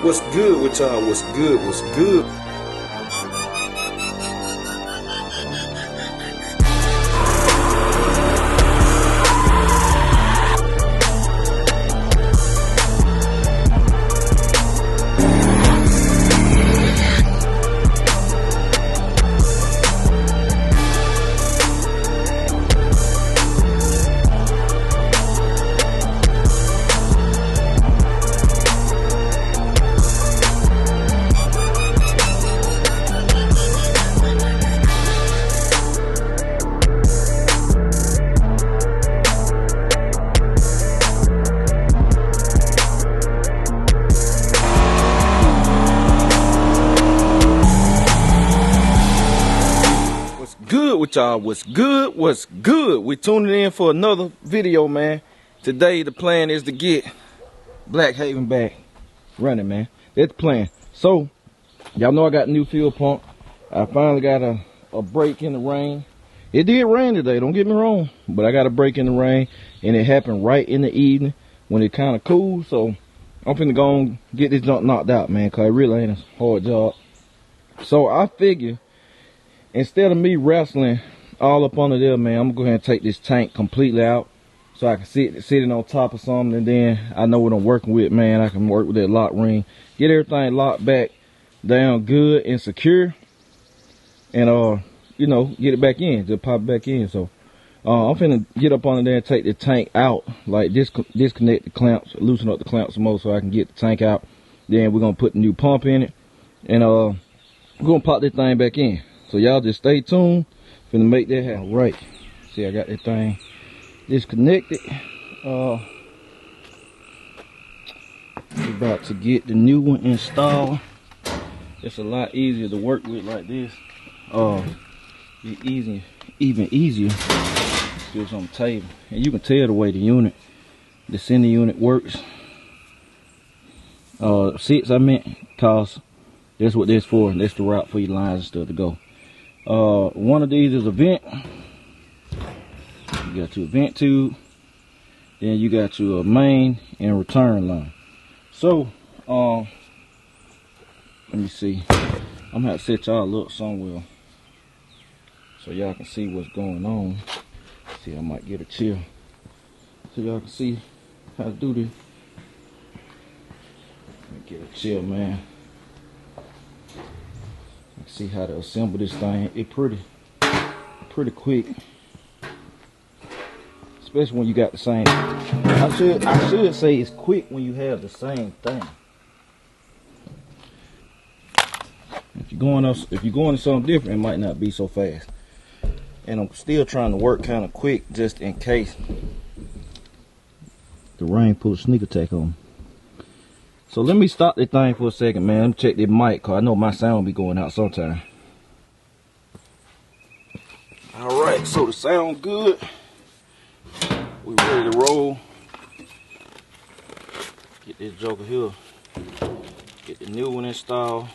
What's good with y'all? What's good? What's good? With y'all, what's good? What's good? We tuning in for another video, man. Today the plan is to get Black Haven back running, man. That's the plan. So y'all know I got a new fuel pump. I finally got a break in the rain. It did rain today, don't get me wrong, but I got a break in the rain, and it happened right in the evening when it kind of cooled. So I'm finna go and get this junk knocked out, man, cause it really ain't a hard job. So I figure, instead of me wrestling all up under there, man, I'm gonna go ahead and take this tank completely out so I can sit it on top of something, and then I know what I'm working with, man. I can work with that lock ring, get everything locked back down good and secure, and you know, get it back in, just pop it back in. So I'm finna get up under there and take the tank out, like disconnect the clamps, loosen up the clamps some more so I can get the tank out. Then we're gonna put the new pump in it, and we're gonna pop this thing back in. So y'all just stay tuned. Finna make that happen. Right. See, I got that thing disconnected. We're about to get the new one installed. It's a lot easier to work with like this. Be easy, even easier. Just on the table, and you can tell the way the center unit works. 6 I meant, cause that's what that's for. That's the route for your lines and stuff to go. One of these is a vent. You got your vent tube, then you got your main and return line. So let me see, I'm gonna have to set y'all up somewhere so y'all can see what's going on. See, I might get a chair so y'all can see how to do this. Let me get a chair, man. See how to assemble this thing. It pretty quick, especially when you got the same. I should say it's quick when you have the same thing. If you're going to something different, it might not be so fast. And I'm still trying to work kind of quick just in case the rain put a sneak attack on. So let me stop this thing for a second, man. Let me check this mic, cause I know my sound be going out sometime. All right, so the sound good. We ready to roll. Get this joker here. Get the new one installed.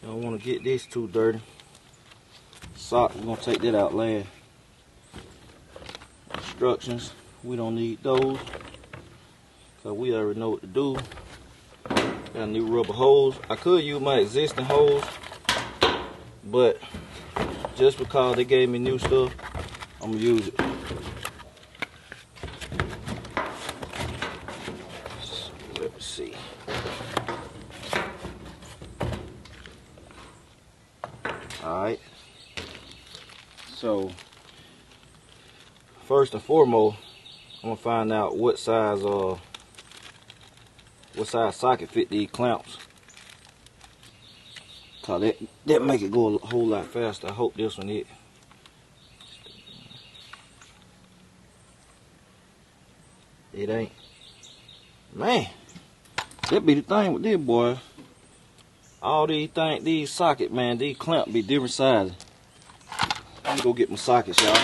Don't want to get this too dirty. Sock, we're gonna take that out last. Instructions, we don't need those, cause we already know what to do. Got new rubber hose. I could use my existing hose, but just because they gave me new stuff, I'm gonna use it. So, let me see. Alright. So first and foremost, I'm gonna find out what size socket fit these clamps. Cause that make it go a whole lot faster. I hope this one it. It ain't. Man, that be the thing with this boy. All these sockets, man, these clamps be different sizes. I'm gonna go get my sockets, y'all.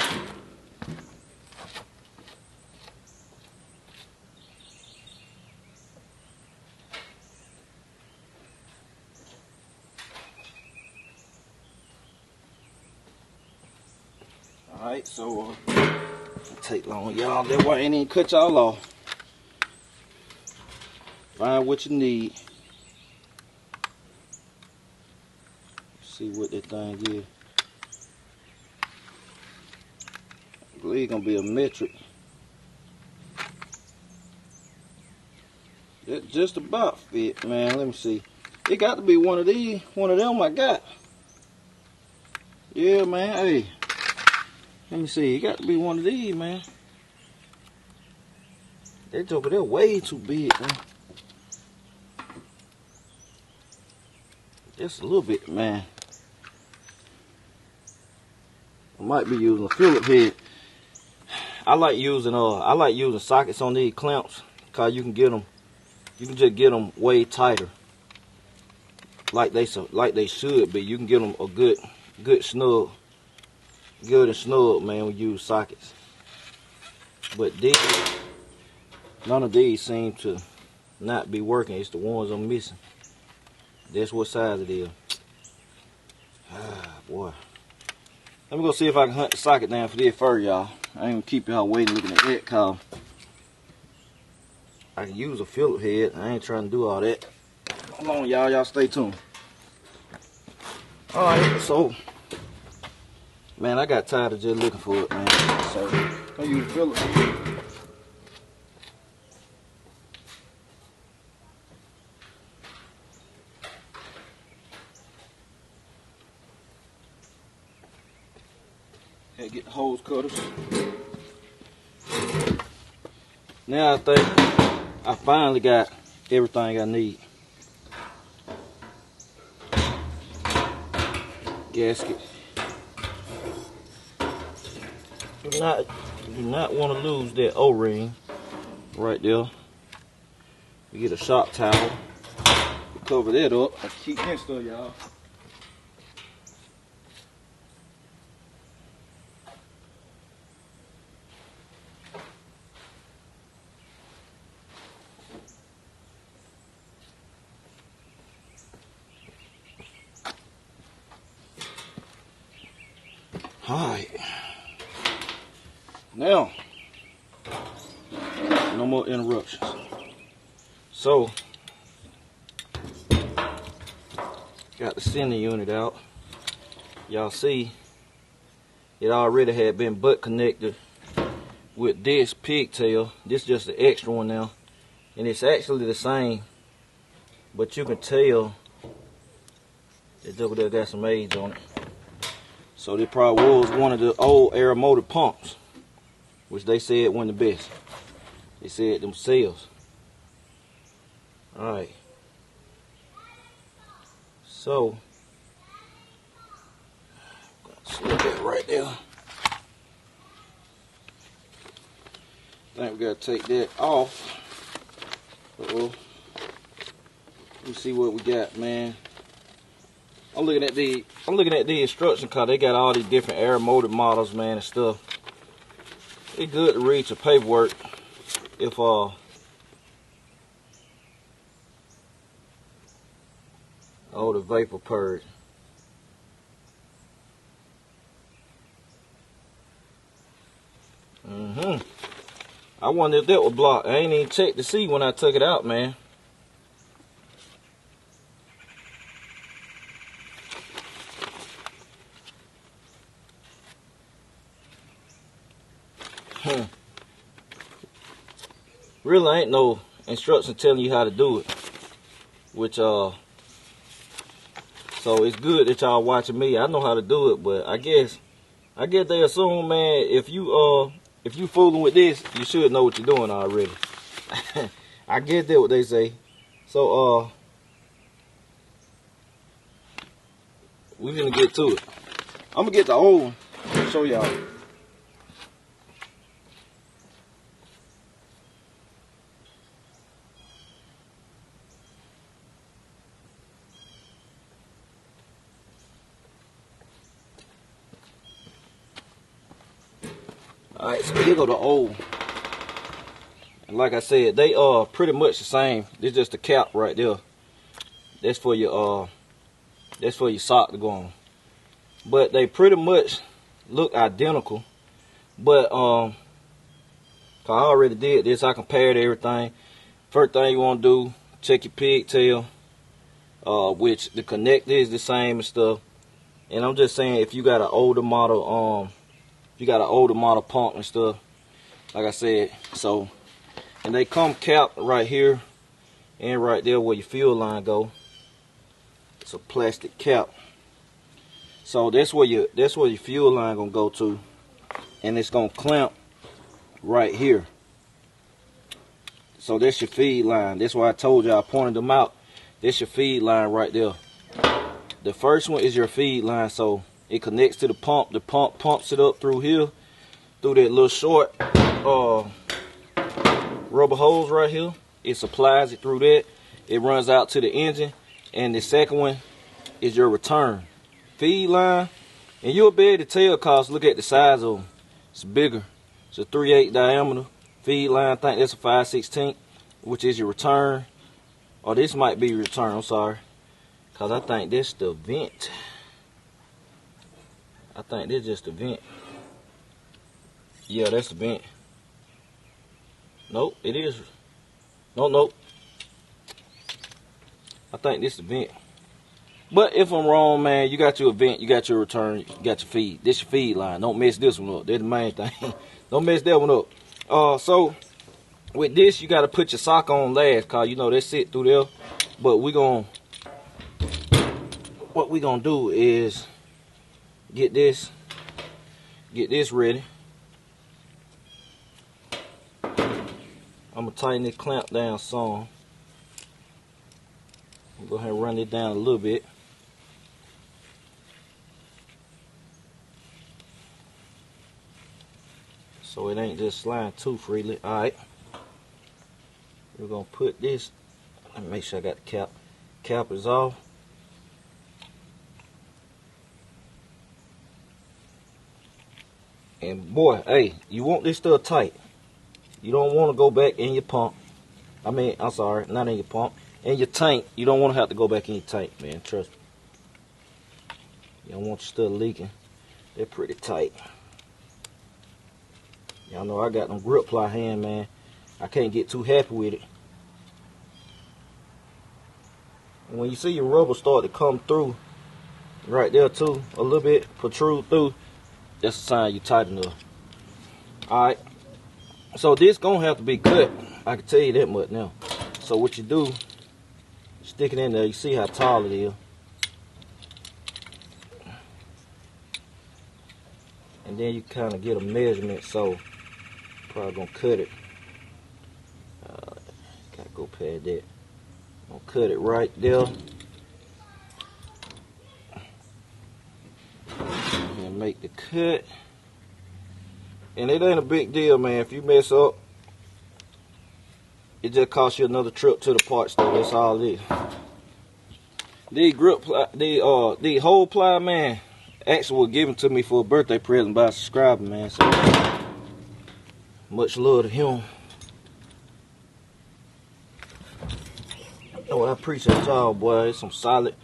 Alright, so take long, y'all. That way I ain't even cut y'all off. Find what you need. See what that thing is. I believe it's gonna be a metric. That just about fit, man. Let me see. It got to be one of these, one of them I got. Yeah, man. Hey, let me see. It got to be one of these, man. That joker, they're way too big, man. Just a little bit, man. I might be using a Phillips head. I like using sockets on these clamps, cause you can get them. You can just get them way tighter, like they should be. You can get them a good snug, good and snug, man. When you use sockets. But none of these seem to not be working. It's the ones I'm missing. That's what size it is. Ah, boy. Let me go see if I can hunt the socket down for this fur, y'all. I ain't gonna keep y'all waiting looking at that, cause I can use a Phillips head. I ain't trying to do all that. Hold on, y'all. Y'all stay tuned. Alright, so, man, I got tired of just looking for it, man. So, I use a Phillips head. Had to get the hose cutters. Now I think I finally got everything I need. Gasket. Do not want to lose that O-ring right there. We get a shop towel. We cover that up. I keep that stuff, y'all. Alright. Now, no more interruptions. So, got the center unit out. Y'all see, it already had been butt connected with this pigtail. This is just the extra one now. And it's actually the same, but you can tell that over there got some age on it. So this probably was one of the old air motor pumps, which they said wasn't the best. They said themselves. Alright. So, slip that right there. I think we gotta take that off. Uh-oh. Let me see what we got, man. I'm looking at the instruction card. They got all these different air motor models, man, and stuff. It's good to read your paperwork if oh, the vapor purge. I wonder if that was blocked. I ain't even checked to see when I took it out, man. Really ain't no instruction telling you how to do it, which so it's good that y'all watching me. I know how to do it, but I guess they assume, man, if you fooling with this, you should know what you're doing already. I get that what they say. So we're gonna get to it. I'm gonna get the old one and show y'all. Alright, so here go the old. And like I said, they are pretty much the same. This is just the cap right there. That's for your sock to go on. But they pretty much look identical. But cause I already did this, I compared everything. First thing you want to do, check your pigtail, which the connector is the same and stuff. And I'm just saying, if you got an older model, pump and stuff, like I said, so, and they come capped right here and right there where your fuel line go. It's a plastic cap. So that's where your fuel line gonna go to, and it's gonna clamp right here. So that's your feed line. That's why I told you, I pointed them out. That's your feed line right there. The first one is your feed line, so it connects to the pump. The pump pumps it up through here, through that little short rubber hose right here. It supplies it through that. It runs out to the engine, and the second one is your return feed line. And you'll be able to tell, cause look at the size of them. It's bigger. It's a 3/8 diameter feed line. I think that's a 5/16, which is your return. Or this might be your return, I'm sorry. Cause I think this the vent. I think this just the vent. Yeah, that's the vent. Nope, it is. Nope. I think this is the vent. But if I'm wrong, man, you got your vent, you got your return, you got your feed. This your feed line. Don't mess this one up. That's the main thing. Don't mess that one up. So with this, you got to put your sock on last, cause you know they sit through there. But what we gonna do is get this ready. I'm gonna tighten this clamp down some. Go ahead and run it down a little bit. So it ain't just sliding too freely. Alright. We're gonna put this. Let me make sure I got the cap. Cap is off. And boy, hey, you want this stuff tight. You don't want to go back in your pump. I'm sorry, not in your pump. In your tank. You don't want to have to go back in your tank, man. Trust me. You don't want your stuff leaking. They're pretty tight. Y'all know I got them grip ply hand, man. I can't get too happy with it. And when you see your rubber start to come through, right there too, a little bit protrude through, that's a sign you tight enough. Alright. So this gonna have to be cut. I can tell you that much now. So what you do, stick it in there. You see how tall it is. And then you kind of get a measurement. So probably gonna cut it. Gotta go past that. Gonna cut it right there. And make the cut. And it ain't a big deal, man. If you mess up, it just costs you another trip to the parts store. That's all it is. These grip ply, the whole ply, man, actually was given to me for a birthday present by a subscriber, man. So much love to him. Oh, I appreciate y'all, boy. It's some solid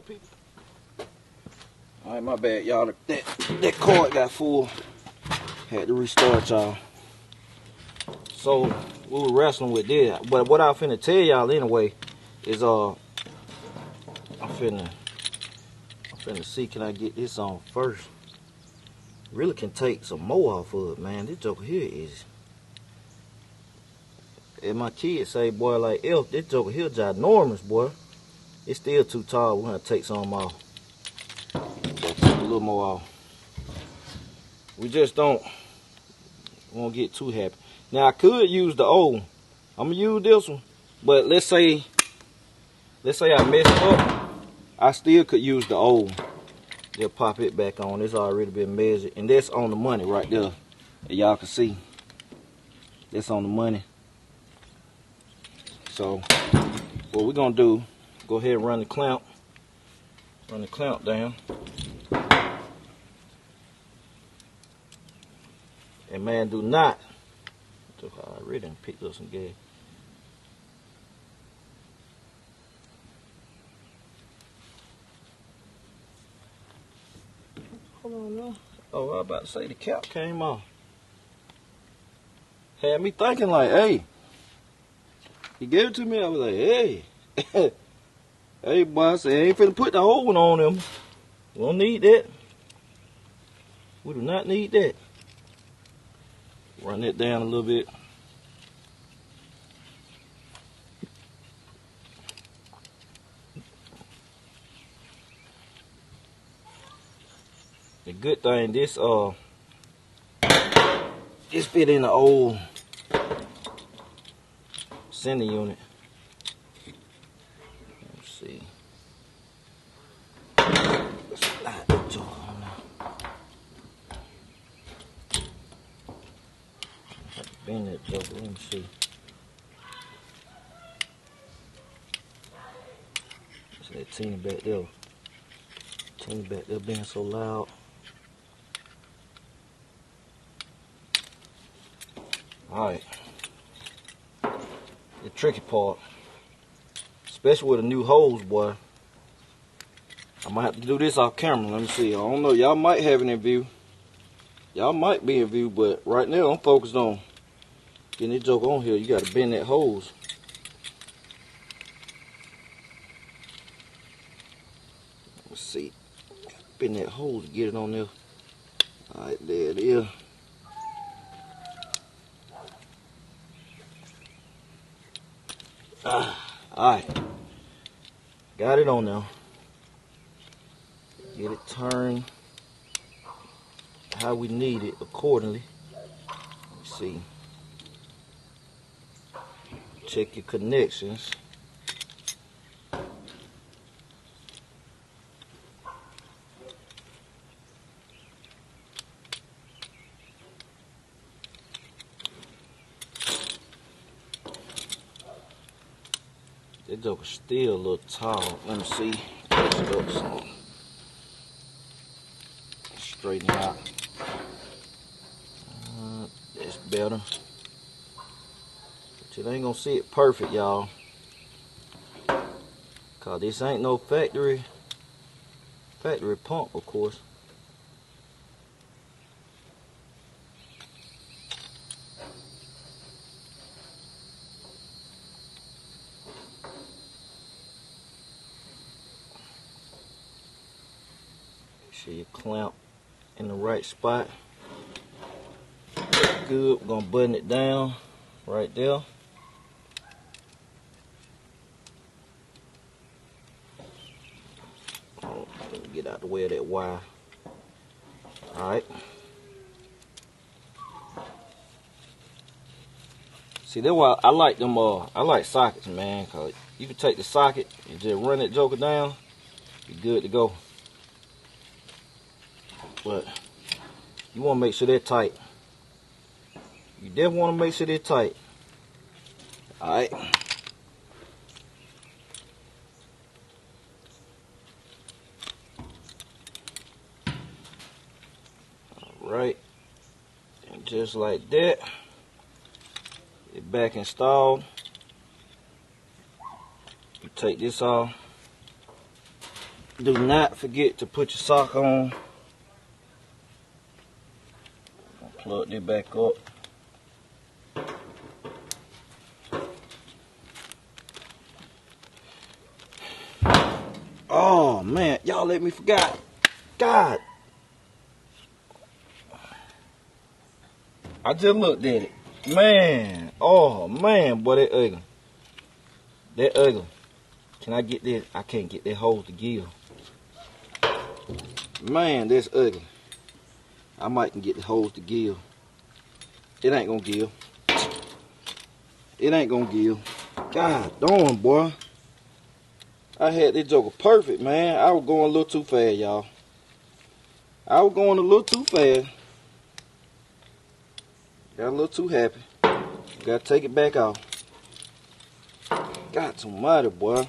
people. All right, my bad, y'all. That cord got full. Had to restart, y'all. So we were wrestling with this, but what I'm finna tell y'all anyway is I'm finna see, can I get this on first? Really can take some more off of it, man. This joker here is, and my kids say, boy, like, Elf, this joker here ginormous, boy. It's still too tall. We're gonna take some off. Take a little more off. We just don't want to get too happy. Now I could use the old. I'm gonna use this one, but let's say I messed up, I still could use the old. They'll pop it back on. It's already been measured, and that's on the money right there. Y'all can see that's on the money. So what we're gonna do, go ahead and run the clamp down. And man, do not, I already picked up some gas. Hold on now. Oh, I was about to say the cap came off. Had me thinking like, hey, He gave it to me. I was like, hey. Hey, boy, I said, I ain't finna put the whole one on him. We don't need that. We do not need that. Run that down a little bit. The good thing, this fit in the old center unit. Let's see. Let's slide that joker on there. Bend that joker. Let me see. That's that teeny back there. Teeny back there being so loud. Alright. The tricky part, especially with the new hose, boy. I might have to do this off camera. Let me see. I don't know. Y'all might have it in view. Y'all might be in view, but right now I'm focused on getting this joke on here. You got to bend that hose. Let's see. Bend that hose to get it on there. Alright, there it is. Alright. Got it on now. Get it turned how we need it accordingly. Let's see. Check your connections. That joker's still a little tall. Let me see. Push it up some. Straighten it out. That's better. But you ain't gonna see it perfect, y'all. Cause this ain't no factory pump, of course. Make sure you clamp in the right spot. Good. We're gonna button it down right there. Oh, let me get out the way of that wire. Alright. See, that's why I like them I like sockets, man, cause you can take the socket and just run that joker down, you're good to go. But you wanna make sure they're tight. You definitely wanna make sure they're tight. Alright. Alright. And just like that. Get back installed. You take this off. Do not forget to put your sock on. Plug this back up. Oh man, y'all let me forget. God. I just looked at it. Man. Oh man, boy, that ugly. That ugly. Can I get this? I can't get that hose to give. Man, that's ugly. I might can get the hose to give. It ain't gonna give. It ain't gonna give. God darn, boy. I had this joker perfect, man. I was going a little too fast, y'all. I was going a little too fast. Got a little too happy. Gotta take it back off. God almighty, boy.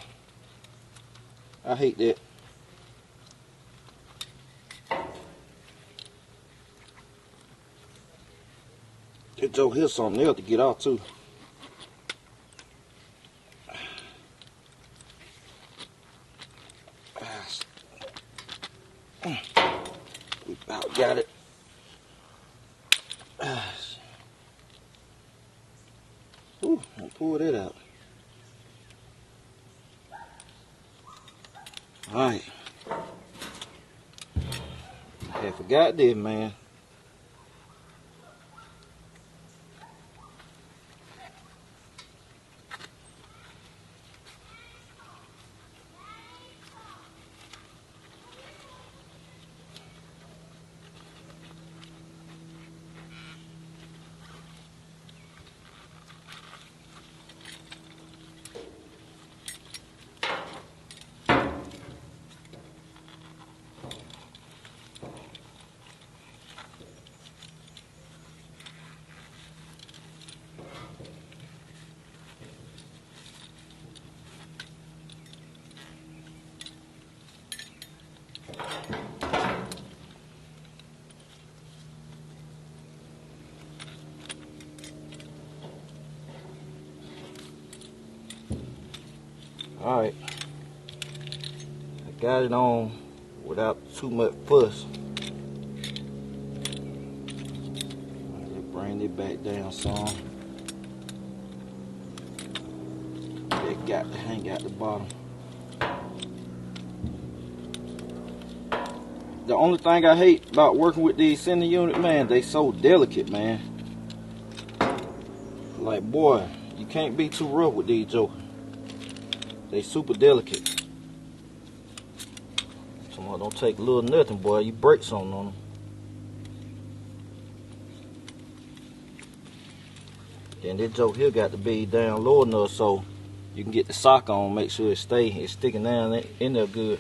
I hate that. This joke here's something else to get out too. We about got it. Ooh, I'll pull that out. Alright. I had forgot this, man. Alright, I got it on without too much fuss. Bring it back down some. It got to hang out the bottom. The only thing I hate about working with these sending units, man, they so delicate, man. Like, boy, you can't be too rough with these jokers. They super delicate. Someone don't take a little nothing, boy. You break something on them. Then this joke here got to be down low enough so you can get the sock on, make sure it's sticking down in there good.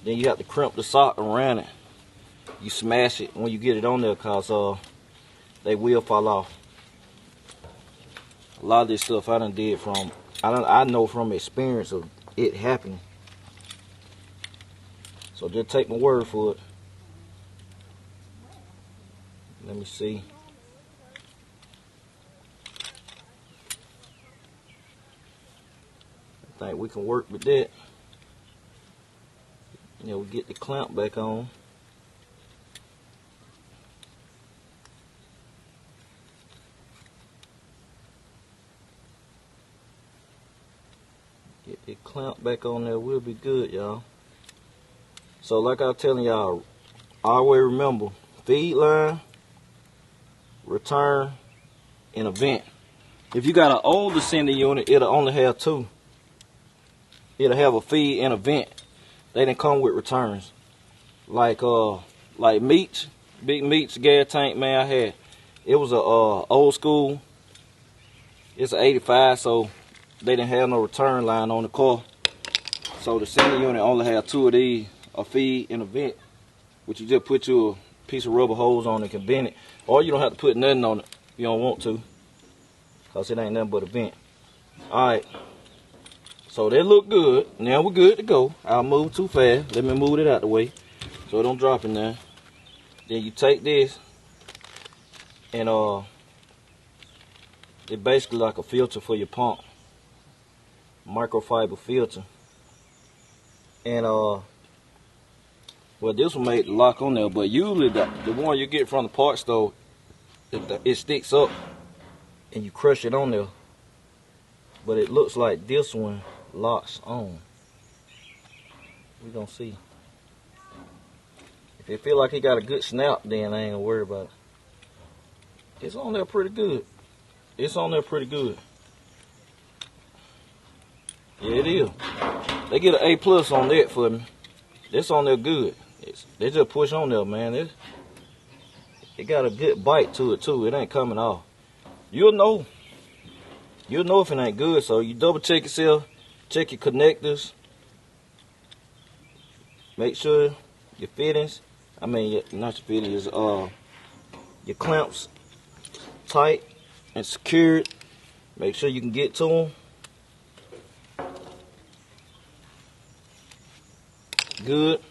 Then you have to crimp the sock around it. You smash it when you get it on there, cause they will fall off. A lot of this stuff I done did from, I know from experience of it happening. So just take my word for it. Let me see. I think we can work with that. You know, we get the clamp back on. Get the clamp back on there, we'll be good, y'all. So like I was telling y'all, always remember, feed line, return, and event. If you got an older sending unit, it'll only have two. It'll have a feed and a vent. They didn't come with returns. Like Meats, Big Meats gas tank, man, I had. It was a old school. It's an 85, so they didn't have no return line on the car. So the sending unit only had two of these, a feed and a vent, which you just put your piece of rubber hose on and can bend it. Or you don't have to put nothing on it if you don't want to, because it ain't nothing but a vent. Alright. So they look good. Now we're good to go. I'll move too fast. Let me move it out the way so it don't drop in there. Then you take this and it's basically like a filter for your pump. Microfiber filter. And well, this one made the lock on there, but usually the one you get from the parts store, it sticks up and you crush it on there. But it looks like this one locks on. We gonna see. If it feel like he got a good snap, then I ain't gonna worry about it. It's on there pretty good. It's on there pretty good. Yeah, it is. They get an A+ on that for me. It's on there good. They just push on there, man. It got a good bite to it too. It ain't coming off. You'll know if it ain't good. So you double check yourself. Check your connectors. Make sure your fittings, not your fittings, your clamps tight and secured. Make sure you can get to them. Good.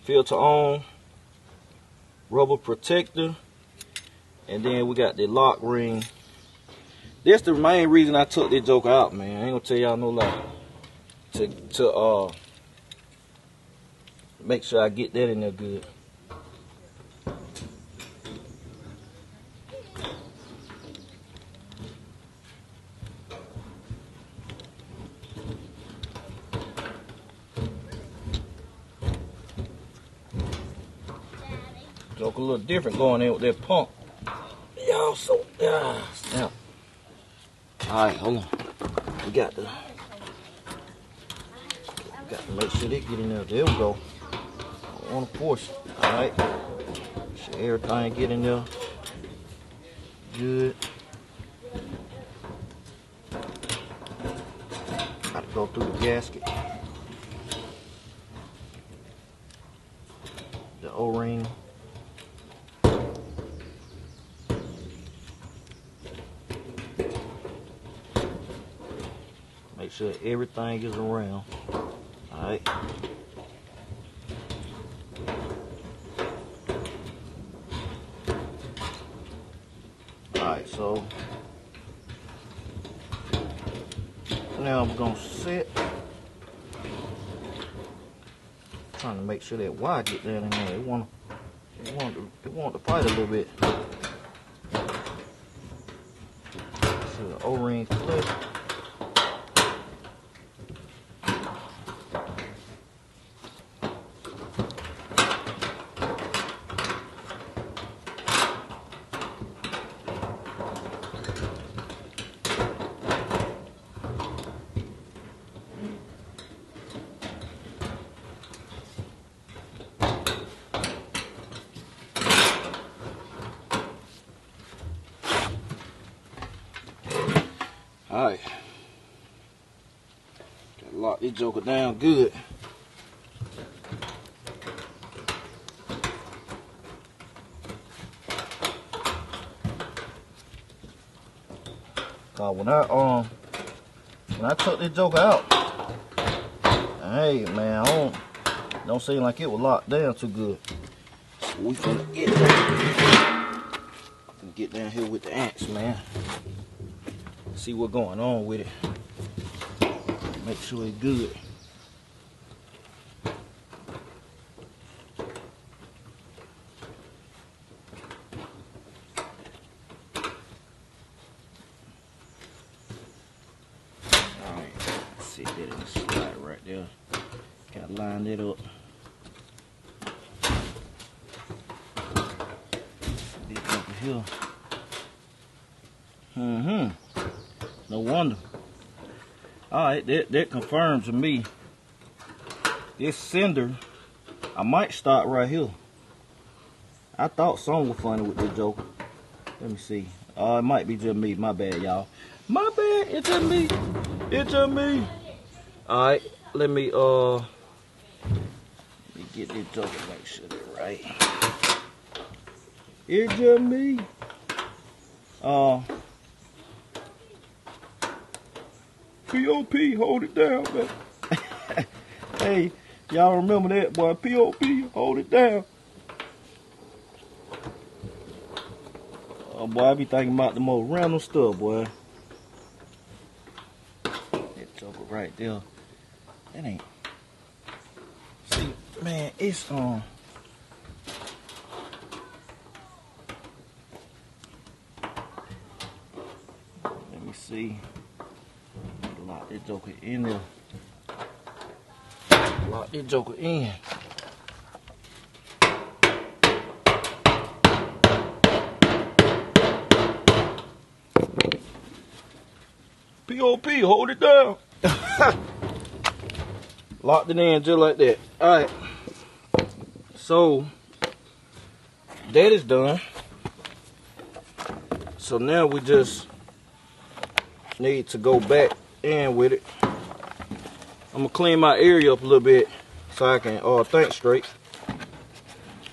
Filter on. Rubber protector. And then we got the lock ring. That's the main reason I took this joker out, man. I ain't gonna tell y'all no lie. To make sure I get that in there good. Joke a little different going in with that pump. Y'all, so snap. Alright, hold on. We got to make sure they get in there. There we go. I want to force it. Alright. Sure everything get in there. Good. Got to go through the gasket. The O-ring. Make sure everything is around. Alright. Alright, so now I'm gonna set. Trying to make sure that wire get down in there. It want to fight a little bit. So the O-ring flip. Alright, gotta lock this joker down good. Cause when I took this joker out, hey man, don't seem like it was locked down too good. So we finna get down here with the ants, man. See what's going on with it. Make sure it's good. Alright, let's see that in the slide right there. Gotta line that up. This over here. No wonder. Alright, that confirms to me this sender, I might start right here. I thought something was funny with this joker. Let me see. It might be just me. My bad, y'all. My bad. It's just me. It's just me. Alright, let me get this joker, make sure they're right. It's just me. POP, hold it down, man. Hey, y'all remember that, boy? POP, hold it down. Oh, boy, I be thinking about the most random stuff, boy. That joker right there. That ain't. See, man, it's Let me see. Lock this joker in there. Lock this joker in. POP, hold it down. Locked it in just like that. Alright. So, that is done. So now we just need to go back in with it. I'm gonna clean my area up a little bit so I can think straight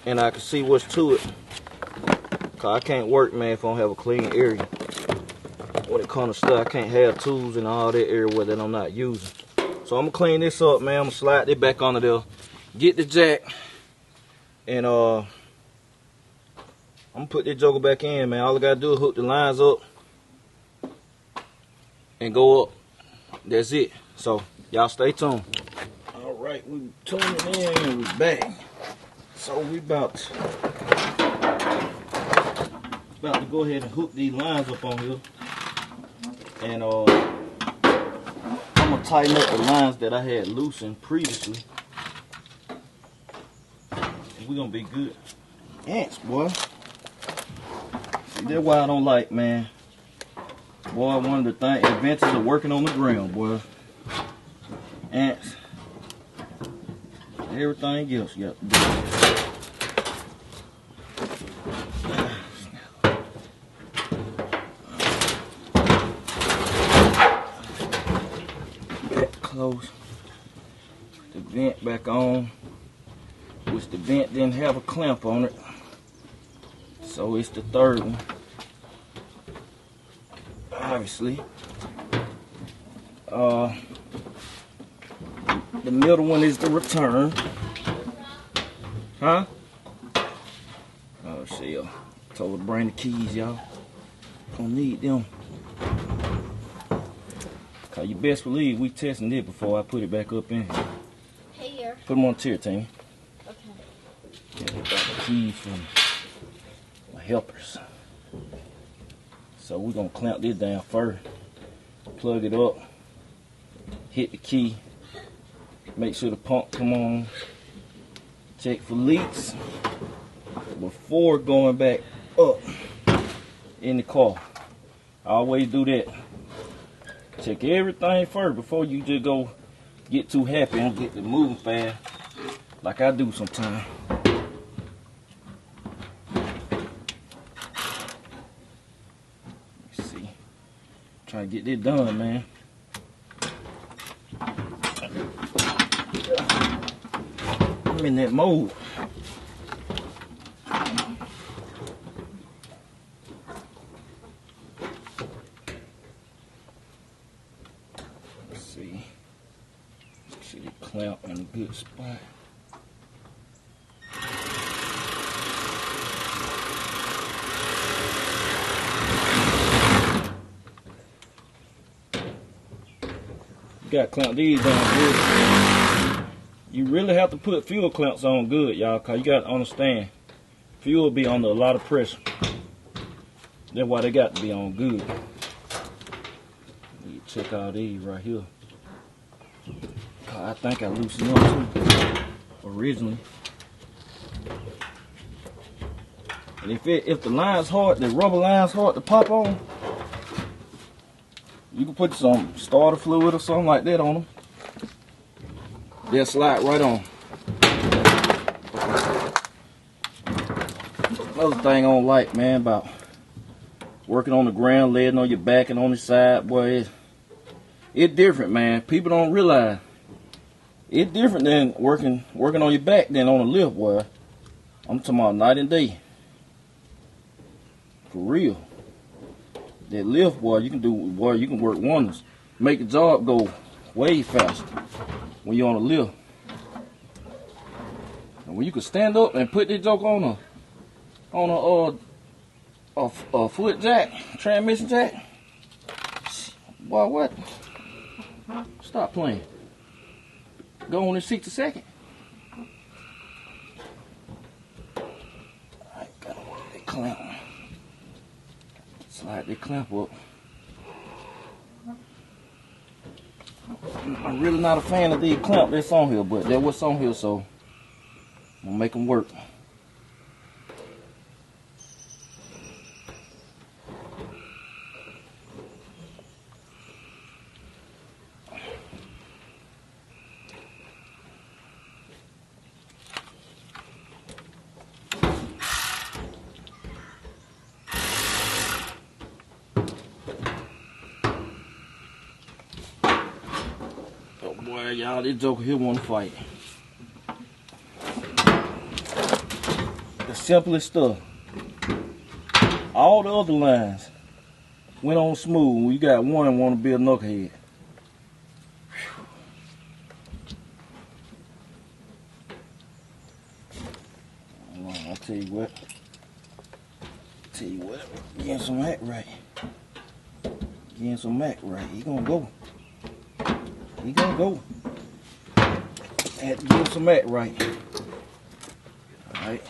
and I can see what's to it. Cause I can't work, man, if I don't have a clean area. When it comes to stuff, I can't have tools and all that area that I'm not using. So I'm gonna clean this up, man. I'm gonna slide it back under there, get the jack, and I'm gonna put this joker back in, man. All I gotta do is hook the lines up and go up. That's it. So y'all stay tuned. All right, we tuning in and we back. So we about to go ahead and hook these lines up on here, and I'm gonna tighten up the lines that I had loosened previously, and we're gonna be good. Ants, boy. See, that's why I don't like, man. Boy, one of the advantages of working on the ground, boy. Ants. Everything else you got to do. Close the vent back on, which the vent didn't have a clamp on it, so it's the third one. Obviously, the middle one is the return, huh? Oh shit! Told her to bring the keys, y'all. Gonna need them. Cause you best believe we testing it before I put it back up in here. Here. Put them on the chair, Tammy. Okay. Get the keys from my helpers. So we're gonna clamp this down first. Plug it up. Hit the key. Make sure the pump come on. Check for leaks before going back up in the car. I always do that. Check everything first before you just go get too happy and get to moving fast like I do sometimes. Let's see. Trying to get this done, man. I'm in that mode. Clamp in a good spot. You gotta clamp these down good. You really have to put fuel clamps on good, y'all, cause you gotta understand, fuel be under a lot of pressure. That's why they got to be on good. You check out these right here. I think I loosened up too originally. And if the line's hard, the rubber line's hard to pop on, you can put some starter fluid or something like that on them. They'll slide right on. Another thing I don't like, man, about working on the ground, laying on your back and on the side, boy, it's different, man. People don't realize. It's different than working on your back than on a lift, boy. I'm talking about night and day. For real. That lift, boy, you can work wonders. Make the job go way faster when you're on a lift. And when you can stand up and put this joke on a foot jack, transmission jack, boy, what? Stop playing. Go on in 60 seconds. Alright, gotta work that clamp. Slide that clamp up. I'm really not a fan of these clamps that's on here, but that's what's on here, so I'm gonna make them work. Boy, y'all, this joker here wanna fight. The simplest stuff. All the other lines went on smooth. You got one that wanna be a knucklehead. I'll tell you what. Getting some act right. Getting some act right. He gonna go. He gonna go. Had to give some act right. Alright.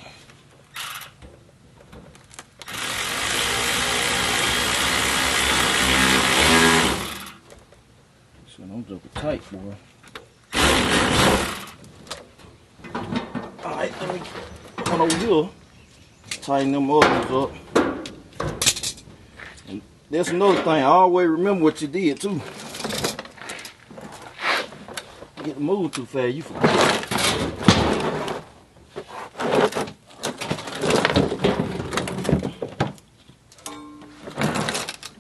So I'm joking tight, boy. Alright, let me come over here tighten them others up. And that's another thing. Always remember what you did too. Get the move too fast, you forget.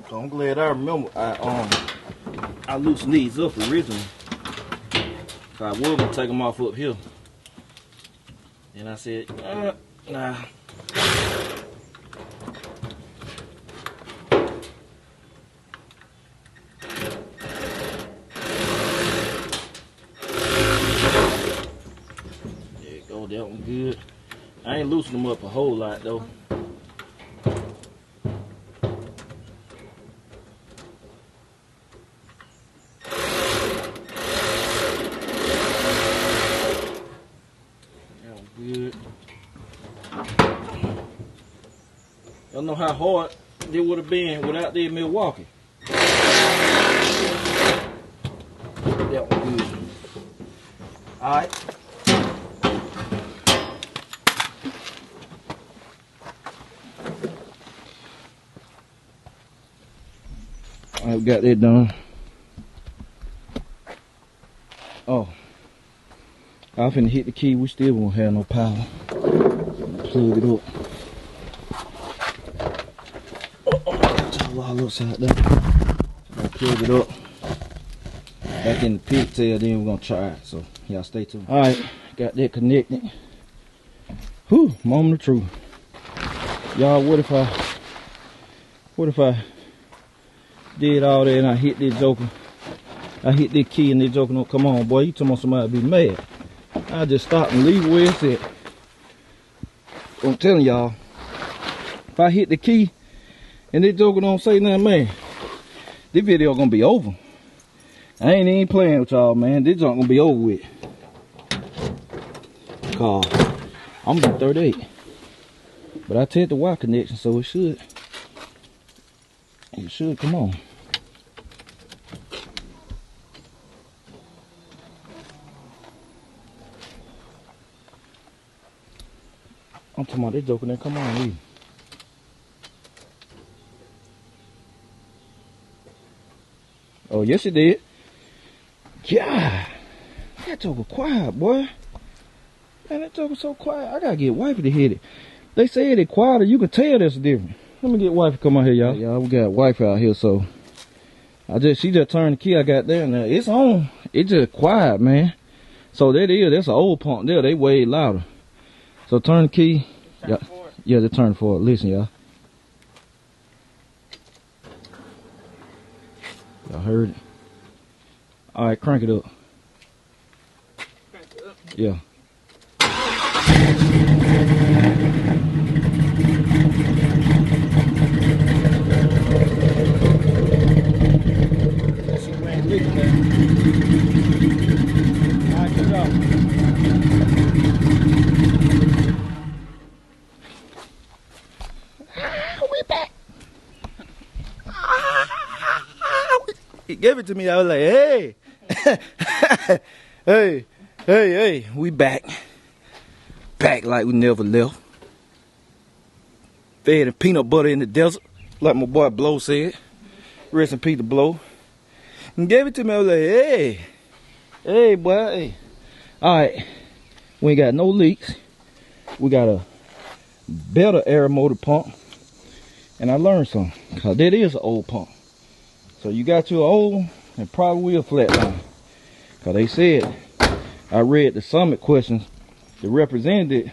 So I'm glad I remember I loosened these up originally. So I was gonna take them off up here. And I said, nah. There you go, that one good. I ain't loosening them up a whole lot though. Good. Y'all know how hard it would have been without the Milwaukee. That one good. Alright. I've got that done. Oh. I finna hit the key, we still won't have no power. Plug it up. All upside down. I'll plug it up. Back in the pigtail, then we're gonna try it. So y'all stay tuned. Alright, got that connected. Whew, moment of truth. Y'all, what if I did all that and I hit this joker? I hit this key and this joker don't come on, boy. You talking about somebody be mad. I just stop and leave where it's at. I'm telling y'all, if I hit the key and this joker don't say nothing, man, this video gonna be over. I ain't even playing with y'all, man. This junk gonna be over with. Cause I'm gonna be 38. But I tested the wire connection, so it should come on. I'm talking about this joker, then come on, leave. Oh, yes it did. God, that joker quiet, boy. Man, that joker so quiet. I gotta get wifey to hit it. They said it quieter, you can tell that's different. Let me get wifey come out here, y'all. Y'all, we got wifey out here, so she just turned the key I got there. Now it's on. It just quiet, man. So that's an old pump there. They way louder. So turn the key. Yeah, they turn forward. Listen, y'all. Y'all heard it? Alright, crank it up. Crank it up? Yeah. She ran leaking, man. Alright, good job. He gave it to me. I was like, hey, hey, we back. Back like we never left. Fed and peanut butter in the desert, like my boy Blow said. Rest in peace to Blow. And gave it to me. I was like, hey, boy, hey. All right, we ain't got no leaks. We got a better air motor pump. And I learned something, because that is an old pump. So you got your old and probably a flat line. Because they said, I read the summit questions, the representative,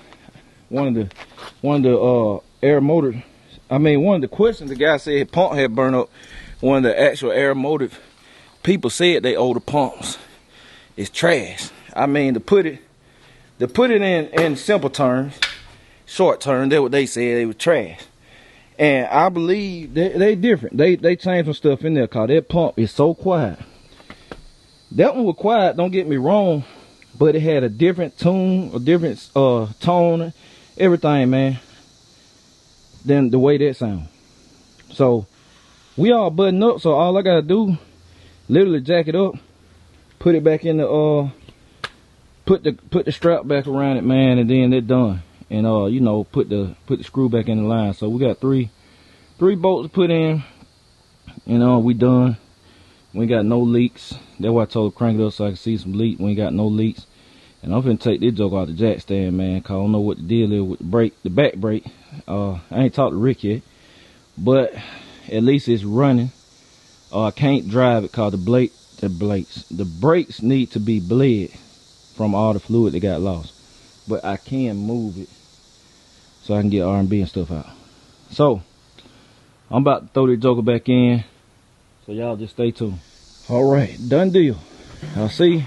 one of the air motor, one of the questions the guy said pump had burned up. One of the actual air motive people said they owe the pumps. It's trash. I mean, to put it in simple terms, short term, that's what they said, they were trash. And I believe they different. They changed some stuff in there, cause that pump is so quiet. That one was quiet, don't get me wrong, but it had a different tune, a different tone, everything, man, than the way that sound. So we all button up, so all I gotta do, literally jack it up, put it back in the put the strap back around it, man, and then it's done. and you know, put the screw back in the line. So we got three bolts to put in, and we done. We ain't got no leaks. That's why I told her crank it up so I can see some leak. We ain't got no leaks. And I'm finna take this joke out the jack stand, man, cause I don't know what the deal is with the brake, the back brake. I ain't talked to Rick yet, but at least it's running. I can't drive it cause the brakes need to be bled from all the fluid that got lost. But I can move it so I can get R&B and stuff out. So I'm about to throw this joker back in. So y'all just stay tuned. All right, done deal. Y'all see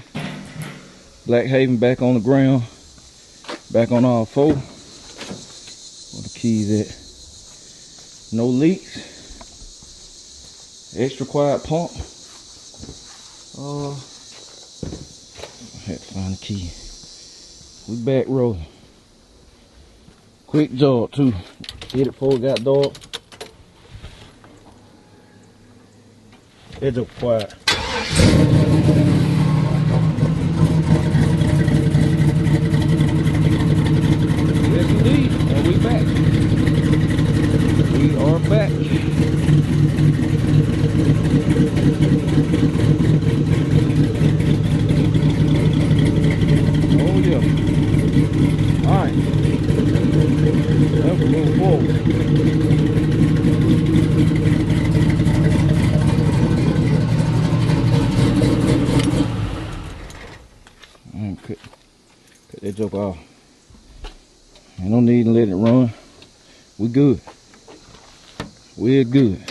Black Haven back on the ground, back on all four. Where the keys at? No leaks. Extra quiet pump. I had to find the key. We back rolling. Quick job too. Hit it before it got dark. It's a quiet. Yes indeed, and we back. We are back. Oh yeah. Alright. Let's move forward. Cut that joke off. Ain't no need to let it run. We good. We're good.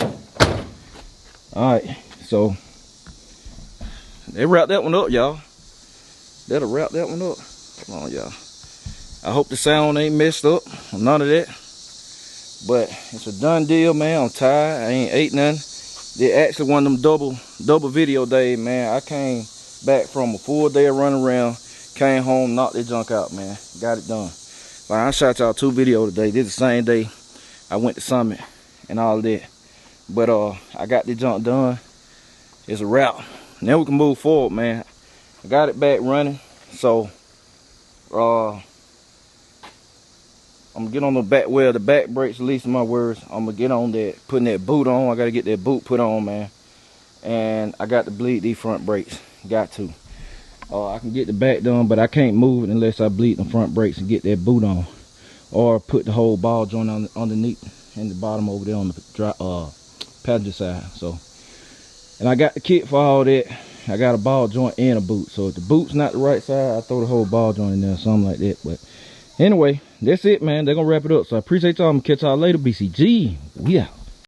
Alright, so they wrap that one up, y'all. That'll wrap that one up. Come on, y'all. I hope the sound ain't messed up. None of that. But it's a done deal, man. I'm tired. I ain't ate nothing. They actually one of them double video days, man. I came back from a full day of running around. Came home, knocked that junk out, man. Got it done. Like, I shot y'all 2 videos today. This is the same day I went to Summit and all that. But I got this junk done. It's a wrap. Now we can move forward, man. I got it back running. So I'm gonna get on the back, well, the back brakes, at least in my words. I'm gonna get on that, putting that boot on. I gotta get that boot put on, man. And I got to bleed these front brakes. Got to. I can get the back done, but I can't move it unless I bleed the front brakes and get that boot on. Or put the whole ball joint on underneath in the bottom over there on the passenger side. So, and I got the kit for all that. I got a ball joint and a boot. So if the boot's not the right side, I throw the whole ball joint in there, something like that. But anyway, that's it, man. They're gonna wrap it up. So I appreciate y'all. I'm gonna catch y'all later. BCG, we out.